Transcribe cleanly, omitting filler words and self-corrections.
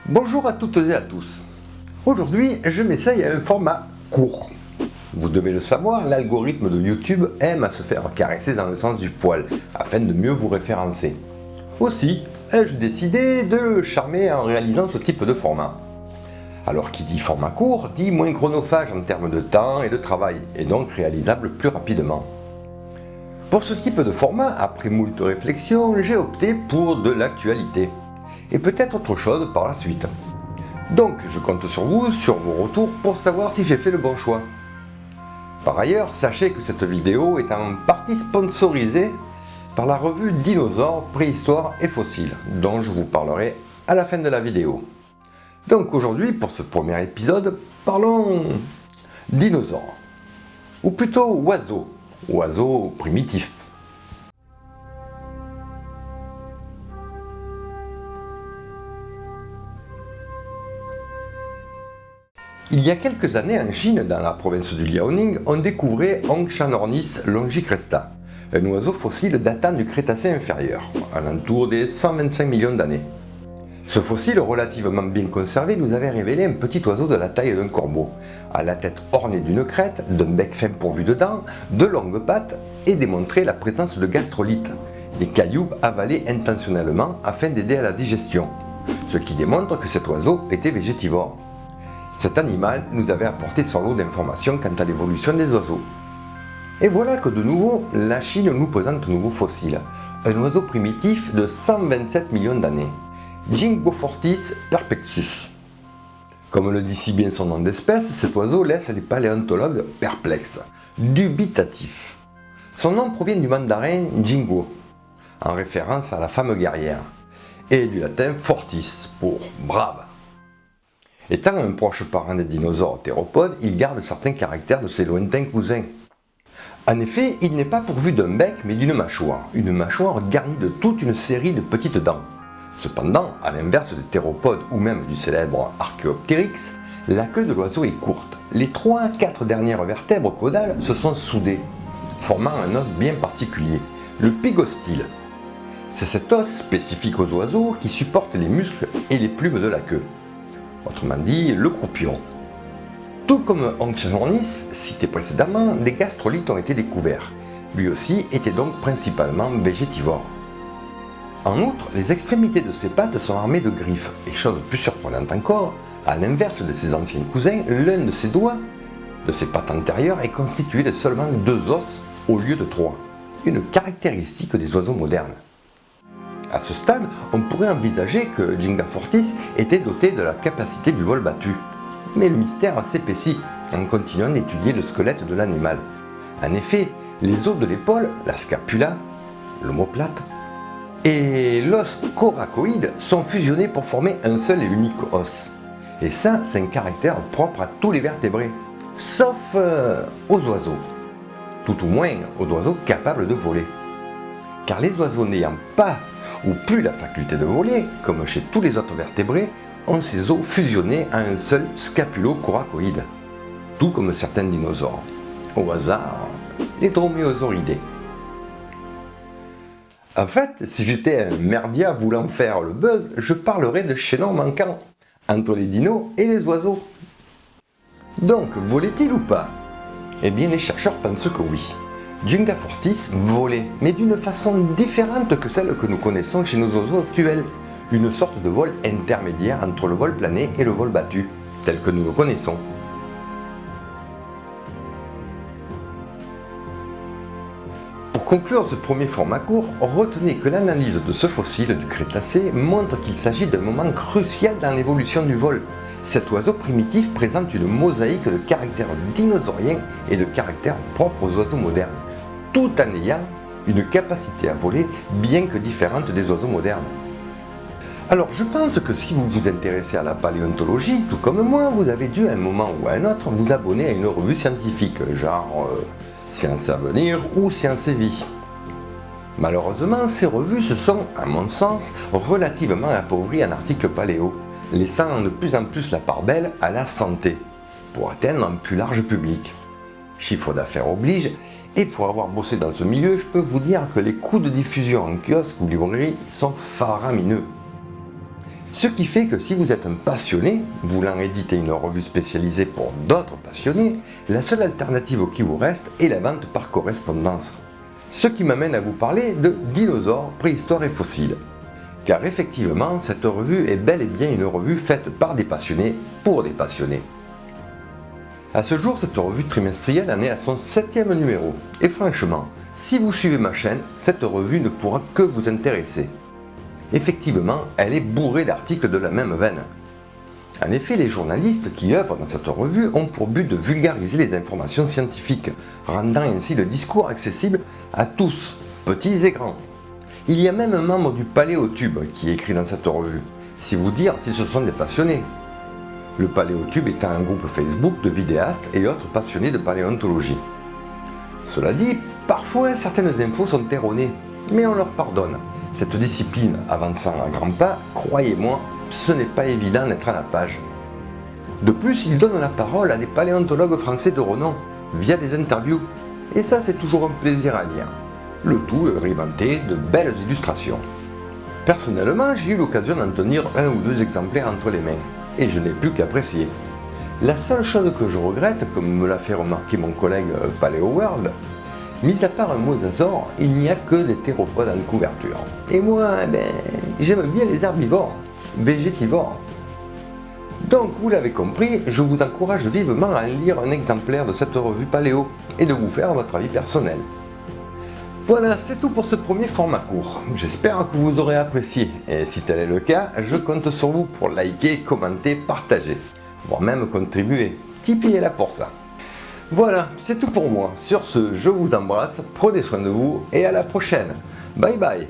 Bonjour à toutes et à tous. Aujourd'hui, je m'essaye à un format court. Vous devez le savoir, l'algorithme de YouTube aime à se faire caresser dans le sens du poil, afin de mieux vous référencer. Aussi, ai-je décidé de le charmer en réalisant ce type de format. Alors qui dit format court, dit moins chronophage en termes de temps et de travail, et donc réalisable plus rapidement. Pour ce type de format, après moult réflexions, j'ai opté pour de l'actualité. Et peut-être autre chose par la suite. Donc je compte sur vous, sur vos retours, pour savoir si j'ai fait le bon choix. Par ailleurs, sachez que cette vidéo est en partie sponsorisée par la revue Dinosaures, Préhistoire et Fossiles, dont je vous parlerai à la fin de la vidéo. Donc aujourd'hui, pour ce premier épisode, parlons dinosaures, ou plutôt oiseaux primitifs. Il y a quelques années en Chine, dans la province du Liaoning, on découvrait Hongshanornis longicresta, un oiseau fossile datant du Crétacé inférieur, à l'entour des 125 millions d'années. Ce fossile relativement bien conservé nous avait révélé un petit oiseau de la taille d'un corbeau, à la tête ornée d'une crête, d'un bec fin pourvu de dents, de longues pattes et démontrait la présence de gastrolites, des cailloux avalés intentionnellement afin d'aider à la digestion, ce qui démontre que cet oiseau était végétivore. Cet animal nous avait apporté son lot d'informations quant à l'évolution des oiseaux. Et voilà que de nouveau, la Chine nous présente un nouveau fossile, un oiseau primitif de 127 millions d'années, Jingbofortis perfectus. Comme le dit si bien son nom d'espèce, cet oiseau laisse les paléontologues perplexes, dubitatifs. Son nom provient du mandarin Jingbo, en référence à la femme guerrière, et du latin fortis, pour brave. Étant un proche parent des dinosaures théropodes, il garde certains caractères de ses lointains cousins. En effet, il n'est pas pourvu d'un bec mais d'une mâchoire garnie de toute une série de petites dents. Cependant, à l'inverse des théropodes ou même du célèbre Archaeopteryx, la queue de l'oiseau est courte. Les 3 à 4 dernières vertèbres caudales se sont soudées, formant un os bien particulier, le pygostyle. C'est cet os spécifique aux oiseaux qui supporte les muscles et les plumes de la queue. Autrement dit, le croupion. Tout comme Hongshanornis, cité précédemment, des gastrolites ont été découverts. Lui aussi était donc principalement végétivore. En outre, les extrémités de ses pattes sont armées de griffes, et chose plus surprenante encore, à l'inverse de ses anciens cousins, l'un de ses doigts, de ses pattes antérieures, est constitué de seulement 2 os au lieu de 3, une caractéristique des oiseaux modernes. À ce stade, on pourrait envisager que Jingbofortis était doté de la capacité du vol battu. Mais le mystère s'épaissit en continuant d'étudier le squelette de l'animal. En effet, les os de l'épaule, la scapula, l'omoplate, et l'os coracoïde sont fusionnés pour former un seul et unique os. Et ça, c'est un caractère propre à tous les vertébrés, sauf aux oiseaux. Tout au moins aux oiseaux capables de voler. Car les oiseaux n'ayant pas ou plus la faculté de voler, comme chez tous les autres vertébrés, ont ces os fusionnés à un seul scapulo-coracoïde, tout comme certains dinosaures. Au hasard, les droméosauridés. En fait, si j'étais un merdia voulant faire le buzz, je parlerais de chaînon manquant entre les dinos et les oiseaux. Donc, volait-il ou pas? Eh bien, les chercheurs pensent que oui. Jingbofortis volait, mais d'une façon différente que celle que nous connaissons chez nos oiseaux actuels, une sorte de vol intermédiaire entre le vol plané et le vol battu, tel que nous le connaissons. Pour conclure ce premier format court, retenez que l'analyse de ce fossile du Crétacé montre qu'il s'agit d'un moment crucial dans l'évolution du vol. Cet oiseau primitif présente une mosaïque de caractères dinosauriens et de caractères propres aux oiseaux modernes, tout en ayant une capacité à voler bien que différente des oiseaux modernes. Alors je pense que si vous vous intéressez à la paléontologie, tout comme moi, vous avez dû à un moment ou à un autre vous abonner à une revue scientifique, genre Science à venir ou Science et Vie. Malheureusement, ces revues se sont, à mon sens, relativement appauvries en articles paléo, laissant de plus en plus la part belle à la santé, pour atteindre un plus large public. Chiffre d'affaires oblige, et pour avoir bossé dans ce milieu, je peux vous dire que les coûts de diffusion en kiosque ou librairie sont faramineux. Ce qui fait que si vous êtes un passionné, voulant éditer une revue spécialisée pour d'autres passionnés, la seule alternative qui vous reste est la vente par correspondance. Ce qui m'amène à vous parler de Dinosaures, préhistoire et fossiles. Car effectivement, cette revue est bel et bien une revue faite par des passionnés pour des passionnés. À ce jour, cette revue trimestrielle en est à son 7e numéro. Et franchement, si vous suivez ma chaîne, cette revue ne pourra que vous intéresser. Effectivement, elle est bourrée d'articles de la même veine. En effet, les journalistes qui œuvrent dans cette revue ont pour but de vulgariser les informations scientifiques, rendant ainsi le discours accessible à tous, petits et grands. Il y a même un membre du Paléotube qui écrit dans cette revue, si vous dire si ce sont des passionnés. Le Paléotube étant un groupe Facebook de vidéastes et autres passionnés de paléontologie. Cela dit, parfois certaines infos sont erronées, mais on leur pardonne. Cette discipline avançant à grands pas, croyez-moi, ce n'est pas évident d'être à la page. De plus, ils donnent la parole à des paléontologues français de renom, via des interviews. Et ça, c'est toujours un plaisir à lire. Le tout agrémenté de belles illustrations. Personnellement, j'ai eu l'occasion d'en tenir 1 ou 2 exemplaires entre les mains, et je n'ai plus qu'apprécier. La seule chose que je regrette, comme me l'a fait remarquer mon collègue Paléo World, mis à part un mosasaure, il n'y a que des théropodes en couverture. Et moi, j'aime bien les herbivores, végétivores. Donc, vous l'avez compris, je vous encourage vivement à lire un exemplaire de cette revue Paléo et de vous faire votre avis personnel. Voilà, c'est tout pour ce premier format court. J'espère que vous aurez apprécié. Et si tel est le cas, je compte sur vous pour liker, commenter, partager, voire même contribuer. Tipeee est là pour ça. Voilà, c'est tout pour moi. Sur ce, je vous embrasse, prenez soin de vous et à la prochaine. Bye bye.